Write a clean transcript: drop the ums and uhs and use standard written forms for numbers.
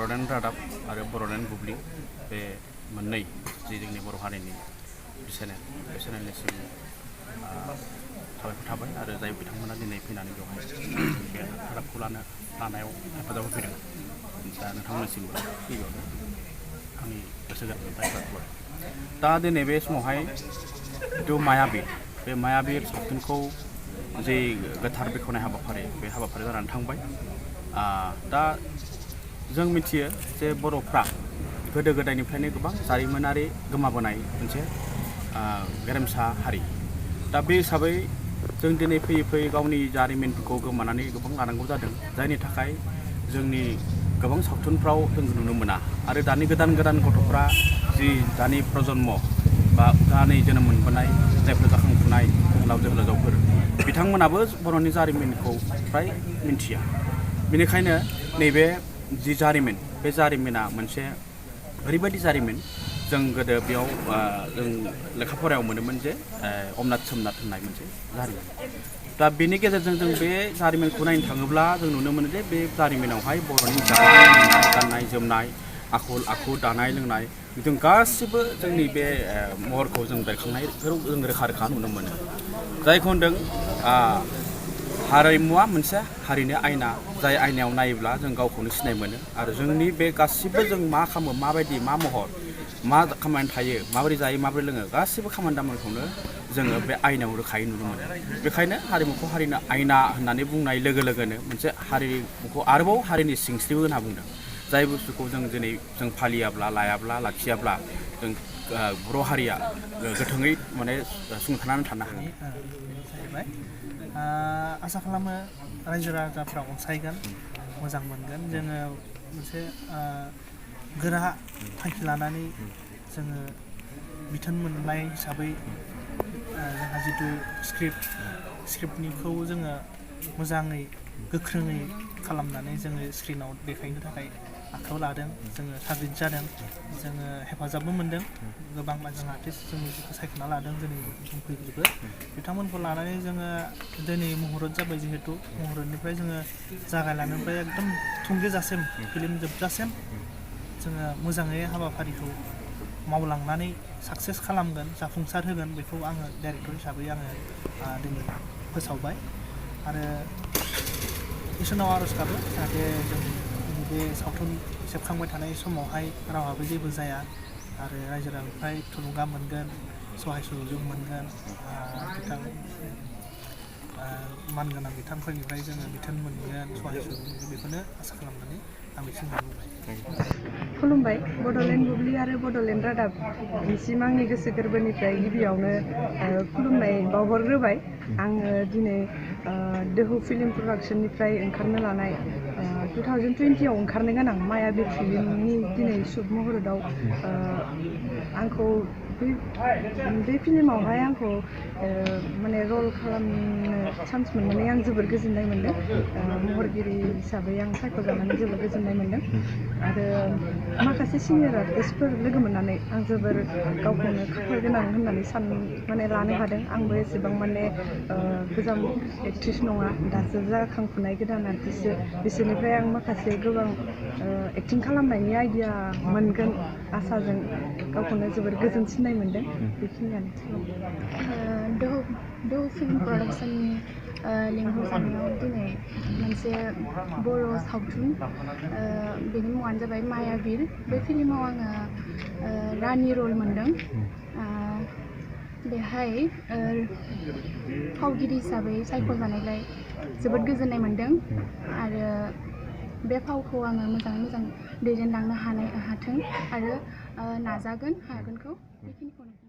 बड'लेण्ड रादाब आरो बड'लेण्ड बुब्लि बे मोननै जि जोंनि बर' हारिनि चेनेल बे चेनेलनिसिम साबायखर थाबाय आरो जाय बिथांमोना दिनै फैनानै बेवहाय बे रादाबखौ लानायाव हेफाजाब होफैदों दा नोंथांमोननिसिमबो गिबियावनो आंनि गोसो गोरबोनिफ्राय साबायखर दा दिनै बे समावहाय जिथु मायाबीर बे मायाबीर सावथुनखौ जे गोथार बेखेवनाय हाबाफारि बे हाबाफारि जानानै थांबाय दा जों मिथियो जे बर'फ्रा गोदो गोदायनिफ्रायनो गोबां जारिमिनारि गोमाबोनाय मोनसे गेरेमसा हारि दा बे हिसाबै जों दिनै फैयै फैयै गावनि जारिमिनफोरखौ गोमानानै गोबां लानांगौ जादों जायनि थाखाय जोंनि गोबां सावथुनफ्राव जों नुनो मोना आरो दानि गोदान गथ'फ्रा जि दानि प्रजन्म बा दानि जोनोम मोनबोनाय जायफोर जाखांफुनाय जोहोलावजोफोर बिथांमोनाबो बर'नि जारिमिनखौ फ्राय मिन्थिया बेनिखायनो नैबे जि जारिमिन बे जारिमिना मोनसे ओरैबायदि जारिमिन जों गोदो बेयाव जों लेखा फरायाव मोनोमोन जे अमनाथ सोमनाथ होननाय मोनसे जारिमिन दा बेनि गेजेरजों जों बे जारिमिनखौ नायनो थाङोब्ला जों नुनो मोनो जे बे जारिमिनावहाय बर'नि जानाय लोंनाय गाननाय जोमनाय आखल आखु दानाय लोंनाय जों गासिबो जोंनि बे महरखौ जों बेरखांनायखौ जों रोखा रोखा नुनो मोनो जायखौ होनदों हारिमुवा मोनसे हारिनि आयना जाय आयनायाव नायोब्ला जों गावखौनो सिनाय मोनो आरो जोंनि बे गासिबो जों मा खालामो माबायदि मा महर मा खामानि थायो माबोरै जायो माबोरै लोङो गासिबो खामानि दामानिखौनो जोङो बे आयनायाव रोखायै नुनो मोनो बेखायनो हारिमुखौ हारिनि आयना होननानै बुंनाय लोगो लोगोनो मोनसे हारिमुखौ आरोबाव हारिनि सिंस्रिबो होनना बुंदों जाय बुस्थुखौ जों दिनै जों फालियाब्ला लायाब्ला लाखियाब्ला जों बर' हारिया गोथोङै माने सुंथानानै थानो हाया आसा खालामो रायजो राजाफ्रा अनसायगोन मोजां मोनगोन जोङो मोनसे गोरा थांखि लानानै जोङो बिथोन मोननाय हिसाबै जोंहा जिथु स्क्रिप्टनिखौ जोङो मोजाङै गोख्रोङै खालामनानै जोङो स्क्रिनाव देखायनो थाखाय आखायाव लादों जोङो टारगेट जादों जोङो हेफाजाबबो मोनदों गोबां जों आर्टिस्ट जों सायख'ना लादों दिनै दंफैजोबो बिथांमोनखौ लानानै जोङो दिनै मुहुरत जाबाय जिहेतु मुहुरतनिफ्राय जोङो जागायलांनायनिफ्राय एकदम थुंगेजासिम फिल्म जोबजासिम जोङो मोजाङै हाबाफारिखौ मावलांनानै साक्सेस खालामगोन जाफुंसार होगोन बेखौ आङो डाइरेक्टर हिसाबै आङो दिनै फोसावबाय आरो इसोरनाव आर'ज गाबो जाहाथे जों बे सावथुन सेबखांबाय थानाय समावहाय रावहाबो जेबो जाया आरो रायजो राजानिफ्राय थुलुंगा मोनगोन सहाय सुजुग मोनगोन मानगोनां बिथांफोरनिफ्राय जोङो बिथोन मोनगोन सहाय सुजुग मोनगोन बेखौनो आसा खालामनानै आं बेखिनिखौ बुंबाय खुलुमबाय बड'लेण्ड बुब्लि आरो बड'लेण्ड रादाबनिसिम आंनि गोसो गोरबोनिफ्राय गिबियावनो खुलुमनाय बावहरग्रोबाय आङो दिनै दोहौ फिल्म प्रडाक्शननिफ्राय ओंखारनो लानाय 2020 आव ओंखारनो गोनां मायाबीर फिल्मनि दिनै शुट मुहुरतआव आंखौ बे फिल्मावहाय आंखौ माने रल खालामनो चान्स मोननानै आं जोबोर गोजोननाय मोन्दों महरगिरि हिसाबै आं सायख'जानानै जोबोर गोजोननाय मोन्दों आरो माखासे सिनियर आर्टिस्टफोर लोगो मोननानै आं जोबोर गावखौनो खाफाल गोनां होननानै माने लानो हादों आंबो एसेबां माने गोजाम एक्ट्रिस नङा दासो जाखांफुनाय गोदान आर्टिस्टसो बिसोरनिफ्राय आं माखासे गोबां एक्टिं खालामनायनि आइडिया मोनगोन आसाजों गावखौनो जोबोर गोजोनसिननाय मोन्दों बेखिनियानो दोहौ फिल्म प्रडाक्शननि लिंहरजानायाव दिनै मोनसे बर' सावथुन बेनि मुङानो जाबाय मायाबीर बे फिल्माव आङो रानि रल मोन्दों बेहाय फावगिरि हिसाबै सायख'जानायलाय जोबोद गोजोननाय मोन्दों आरो बे फावखौ आङो मोजाङै मोजां दैदेनलांनो हाथों आरो नाजागोन हागोनखौ बेखिनिखौनो